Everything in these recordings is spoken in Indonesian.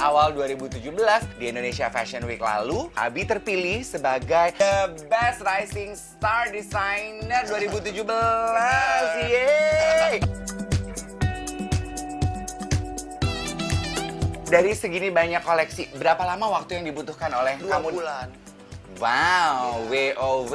awal 2017 di Indonesia Fashion Week lalu, Abi terpilih sebagai The Best Rising Star Designer 2017. Yeay! Dari segini banyak koleksi, berapa lama waktu yang dibutuhkan oleh 2 kamu? bulan. Wow, WOW.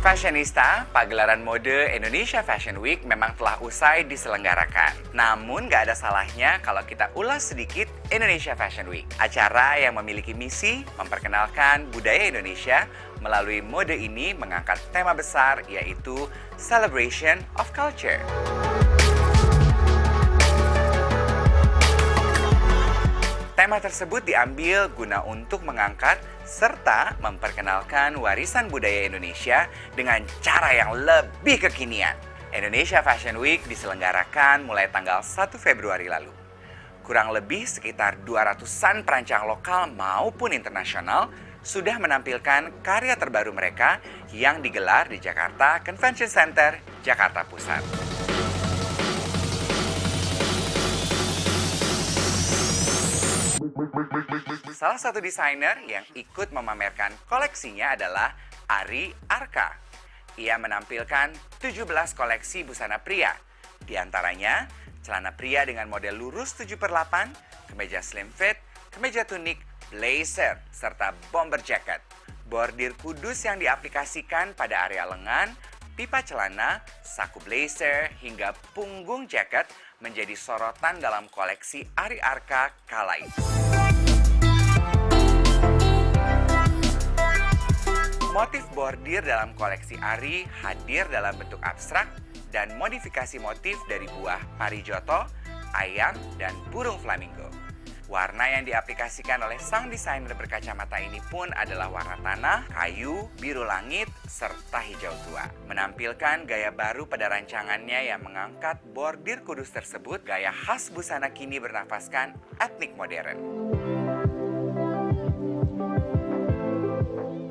Fashionista, pagelaran mode Indonesia Fashion Week memang telah usai diselenggarakan. Namun nggak ada salahnya kalau kita ulas sedikit Indonesia Fashion Week. Acara yang memiliki misi memperkenalkan budaya Indonesia melalui mode ini mengangkat tema besar yaitu Celebration of Culture. Tema tersebut diambil guna untuk mengangkat serta memperkenalkan warisan budaya Indonesia dengan cara yang lebih kekinian. Indonesia Fashion Week diselenggarakan mulai tanggal 1 Februari lalu. Kurang lebih sekitar 200-an perancang lokal maupun internasional sudah menampilkan karya terbaru mereka yang digelar di Jakarta Convention Center, Jakarta Pusat. Salah satu desainer yang ikut memamerkan koleksinya adalah Ari Arka. Ia menampilkan 17 koleksi busana pria. Di antaranya, celana pria dengan model lurus 7/8, kemeja slim fit, kemeja tunik, blazer, serta bomber jacket. Bordir kudus yang diaplikasikan pada area lengan, pipa celana, saku blazer, hingga punggung jaket menjadi sorotan dalam koleksi Ari Arka kala itu. Motif bordir dalam koleksi Ari hadir dalam bentuk abstrak dan modifikasi motif dari buah parijoto, ayam, dan burung flamingo. Warna yang diaplikasikan oleh sang desainer berkacamata ini pun adalah warna tanah, kayu, biru langit, serta hijau tua. Menampilkan gaya baru pada rancangannya yang mengangkat bordir kudus tersebut, gaya khas busana kini bernafaskan etnik modern.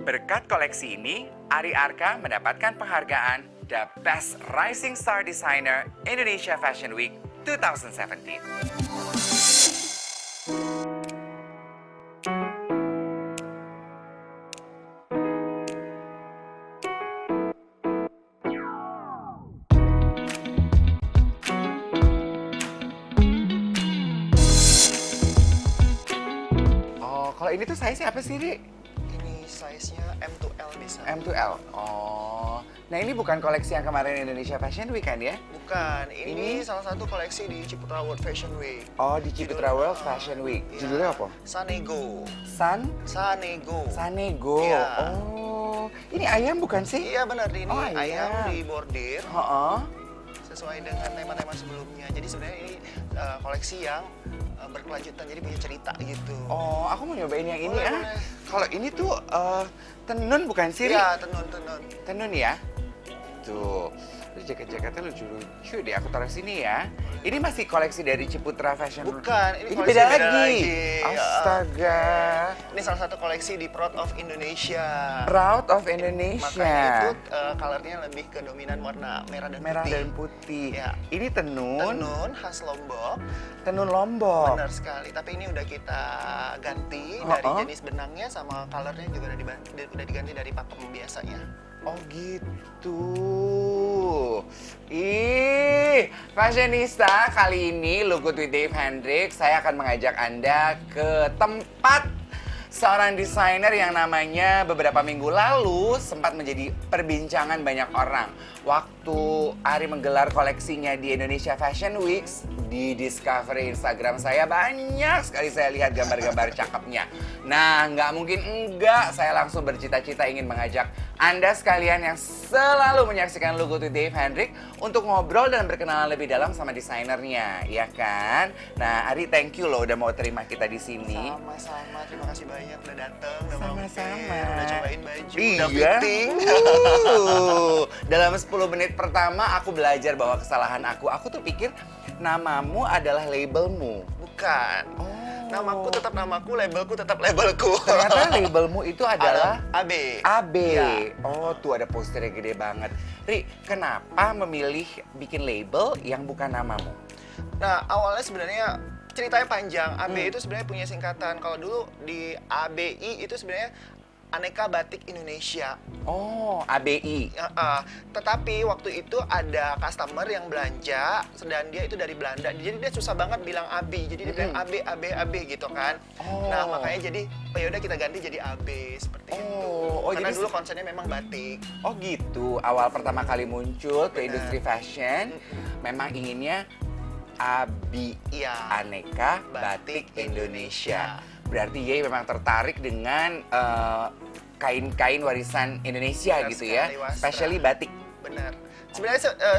Berkat koleksi ini, Ari Arka mendapatkan penghargaan The Best Rising Star Designer Indonesia Fashion Week 2017. Oh, kalau ini tuh size-nya apa sih, Ri? Size-nya M to L bisa. M to L. Oh. Nah, ini bukan koleksi yang kemarin Indonesia Fashion Week kan ya? Bukan, ini salah satu koleksi di Ciputra World Fashion Week. Oh, di Ciputra World Fashion Week. Iya. Judulnya apa? Sanego. Sanego. Iya. Oh. Ini ayam bukan sih? Iya benar, ini Oh, ayam. ayam di bordir Heeh. sesuai dengan tema-tema sebelumnya. Jadi sebenarnya ini koleksi yang berkelanjutan, jadi punya cerita gitu. Oh, aku mau nyobain yang ini Boleh, ah. boleh. Kalau ini tuh tenun bukan sih, Ri? Iya, tenun. Tenun ya? Tuh, jaket-jaketnya lucu-lucu deh. Aku taruh sini ya. Ini masih koleksi dari Ciputra Fashion. Bukan, ini koleksi beda beda lagi. lagi. Astaga. Ini salah satu koleksi di Proud of Indonesia. Proud of Indonesia. Makanya itu colornya lebih ke dominan warna merah dan Merah putih. dan putih. Ya. Ini tenun. Tenun khas Lombok. Tenun Lombok. Benar sekali. Tapi ini udah kita ganti Oh, dari oh. jenis benangnya sama colornya juga udah diganti dari pakem biasanya. Oh gitu. Ih, fashionista, kali ini Look Good with Dave Hendrik saya akan mengajak Anda ke tempat seorang desainer yang namanya beberapa minggu lalu sempat menjadi perbincangan banyak orang. Waktu Ari menggelar koleksinya di Indonesia Fashion Week, di discovery Instagram saya banyak sekali saya lihat gambar-gambar cakepnya. Nah, nggak mungkin enggak, saya langsung bercita-cita ingin mengajak Anda sekalian yang selalu menyaksikan Look Good with Dave Hendrik untuk ngobrol dan berkenalan lebih dalam sama desainernya, ya kan? Nah, Ari thank you loh udah mau terima kita di sini. Sama-sama, terima kasih banyak udah dateng, udah Sama-sama. mampir, udah cobain baju, Iya. udah fitting. Dalam 10 menit pertama aku belajar bahwa kesalahan aku tuh pikir namamu adalah labelmu. Bukan. Oh. Namaku tetap namaku, labelku tetap labelku. Ternyata labelmu itu adalah AB. AB. Ya. Oh, tuh ada posternya gede banget. Ri, kenapa memilih bikin label yang bukan namamu? Nah, awalnya sebenarnya ceritanya panjang. AB itu sebenarnya punya singkatan. Kalau dulu di ABI itu sebenarnya Aneka Batik Indonesia. Oh, ABI. Tetapi waktu itu ada customer yang belanja dan dia itu dari Belanda. Jadi dia susah banget bilang AB. Jadi dia bilang AB gitu kan. Oh. Nah, makanya jadi ya udah kita ganti jadi AB seperti itu. Karena jadi dulu konsepnya memang batik. Oh gitu, awal pertama kali muncul ke Benar. industri fashion, memang inginnya ABI, Iya. Aneka Batik Batik Indonesia. Indonesia. Berarti Ye memang tertarik dengan kain-kain warisan Indonesia Benar gitu ya, sekali, wastra. especially batik. Benar.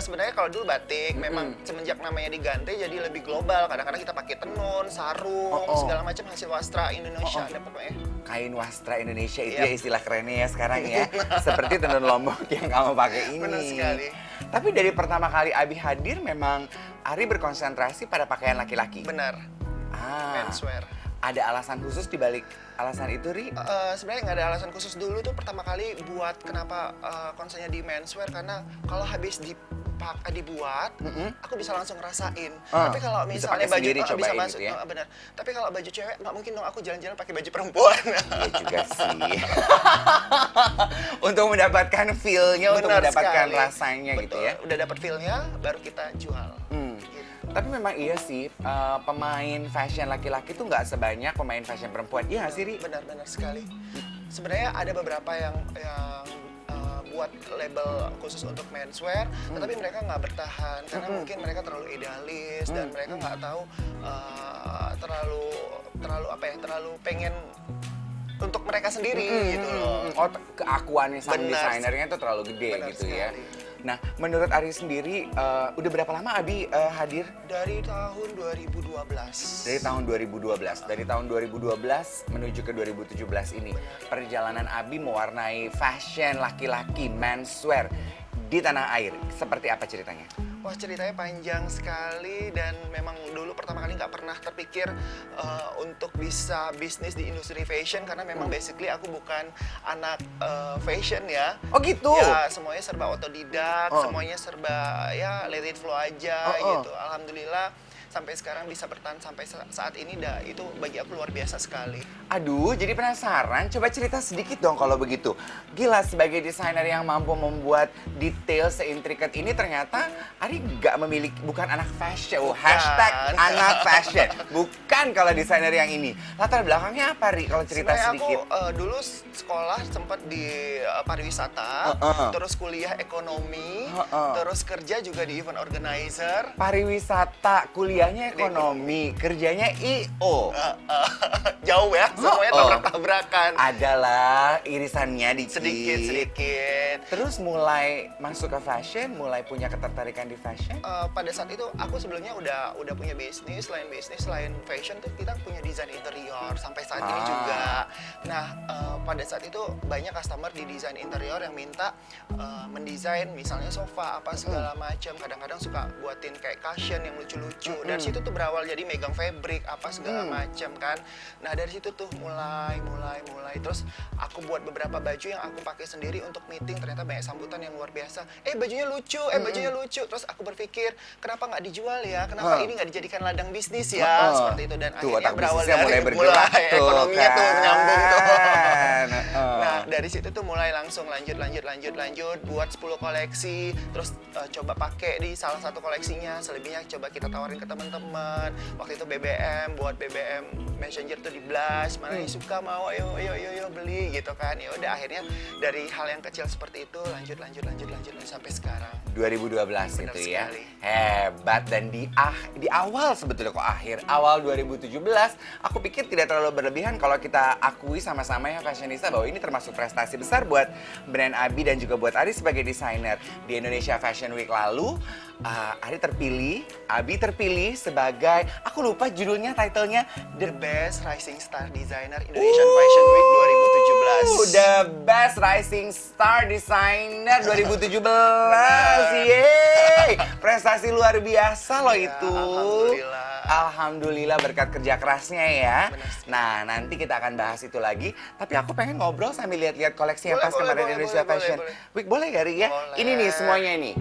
Sebenarnya kalau dulu batik memang semenjak namanya diganti jadi lebih global. Kadang-kadang kita pakai tenun, sarung, segala macam hasil wastra Indonesia ada pokoknya. Kain wastra Indonesia itu Iya. ya istilah kerennya ya sekarang ya. Seperti tenun lombok yang kamu pakai ini. Benar sekali. Tapi dari pertama kali Abi hadir memang Ari berkonsentrasi pada pakaian laki-laki. Benar. Menswear. Ada alasan khusus di balik alasan itu, Ri? Sebenarnya nggak ada alasan khusus dulu tuh pertama kali buat kenapa konsepnya di menswear karena kalau habis dibuat, aku bisa langsung ngerasain. Tapi kalau bisa misalnya pakai baju sendiri, bisa cobain masuk, gitu ya? benar. Tapi kalau baju cewek nggak mungkin dong aku jalan-jalan pakai baju perempuan. Iya juga sih. Untuk mendapatkan feel-nya, untuk Benar mendapatkan sekali. rasanya gitu Betul. ya. Udah dapat feel-nya, baru kita jual. Gitu. Tapi memang iya sih, pemain fashion laki-laki tuh nggak sebanyak pemain fashion perempuan. Iya nggak sih, Ri? Benar-benar sekali. Sebenarnya ada beberapa yang buat label khusus untuk menswear, tetapi mereka nggak bertahan karena mungkin mereka terlalu idealis dan mereka nggak tahu terlalu pengen untuk mereka sendiri gitu loh. Oh, keakuannya sang Benar. desainernya tuh terlalu gede Benar gitu ya. sekali. Nah, menurut Ari sendiri, udah berapa lama Abi hadir? Dari tahun 2012. Dari tahun 2012. Dari tahun 2012 menuju ke 2017 ini. Perjalanan Abi mewarnai fashion laki-laki, menswear di tanah air. Seperti apa ceritanya? Wah, ceritanya panjang sekali dan memang dulu pertama kali nggak pernah terpikir untuk bisa bisnis di industri fashion karena memang basically aku bukan anak fashion ya. Oh gitu? Ya, semuanya serba otodidak, semuanya serba ya let it flow aja gitu. Alhamdulillah sampai sekarang bisa bertahan sampai saat ini itu bagi aku luar biasa sekali. Aduh, jadi penasaran. Coba cerita sedikit dong kalau begitu. Gila, sebagai desainer yang mampu membuat detail seintrikat ini ternyata Ari nggak memiliki, bukan anak fashion. Oh, hashtag anak fashion. Bukan kalau desainer yang ini. Latar belakangnya apa, Ri? Kalau cerita Sebenarnya sedikit. aku dulu sekolah sempat di pariwisata, terus kuliah ekonomi, terus kerja juga di event organizer. Pariwisata, kuliahnya ekonomi, kerjanya I.O. Jauh ya, semuanya tabrak-tabrakan. Adalah irisannya dikit. Sedikit. Terus mulai masuk ke fashion, mulai punya ketertarikan di fashion? Pada saat itu aku sebelumnya udah punya bisnis, selain fashion tuh kita punya desain interior sampai saat ini juga. Nah, pada saat itu banyak customer di desain interior yang minta mendesain misalnya sofa apa segala macam. Kadang-kadang suka buatin kayak cushion yang lucu-lucu. Dari situ tuh berawal jadi megang fabric apa segala macam kan. Nah, dari situ tuh mulai terus aku buat beberapa baju yang aku pakai sendiri untuk meeting, ternyata banyak sambutan yang luar biasa. Bajunya lucu, bajunya lucu. Terus aku berpikir, kenapa nggak dijual ya? Kenapa ini nggak dijadikan ladang bisnis ya? Seperti itu dan Tuh, akhirnya otak berawal bisnisnya dari mulai bergerak tuh, ekonominya tuh kan. nyambung tuh. Nah, dari situ tuh mulai langsung lanjut buat 10 koleksi, terus coba pakai di salah satu koleksinya, selebihnya coba kita tawarin ke teman-teman. Waktu itu BBM, buat BBM Messenger tuh di blast, mana yang suka mau ayo beli gitu kan. Ya udah akhirnya dari hal yang kecil seperti itu lanjut sampai sekarang. 2012 Benar itu ya. sekali. Hebat. Dan di awal sebetulnya kok awal 2017 aku pikir tidak terlalu berlebihan kalau kita akui sama-sama ya fashionista bahwa ini termasuk prestasi besar buat brand Abi dan juga buat Ari sebagai desainer. Di Indonesia Fashion Week lalu Abi terpilih sebagai, aku lupa judulnya, titlenya The Best Rising Star Designer Indonesian Fashion Week 2017. The Best Rising Star Designer 2017. Yeay, prestasi luar biasa loh Ya, itu. alhamdulillah. Alhamdulillah berkat kerja kerasnya ya. Benar sekali. Nah, nanti kita akan bahas itu lagi. Tapi aku pengen ngobrol sambil lihat-lihat koleksi yang Boleh, pas boleh, kemarin boleh, Indonesia boleh, Fashion boleh. Week. Boleh gak, Ri, ya? Boleh. Ini nih semuanya nih.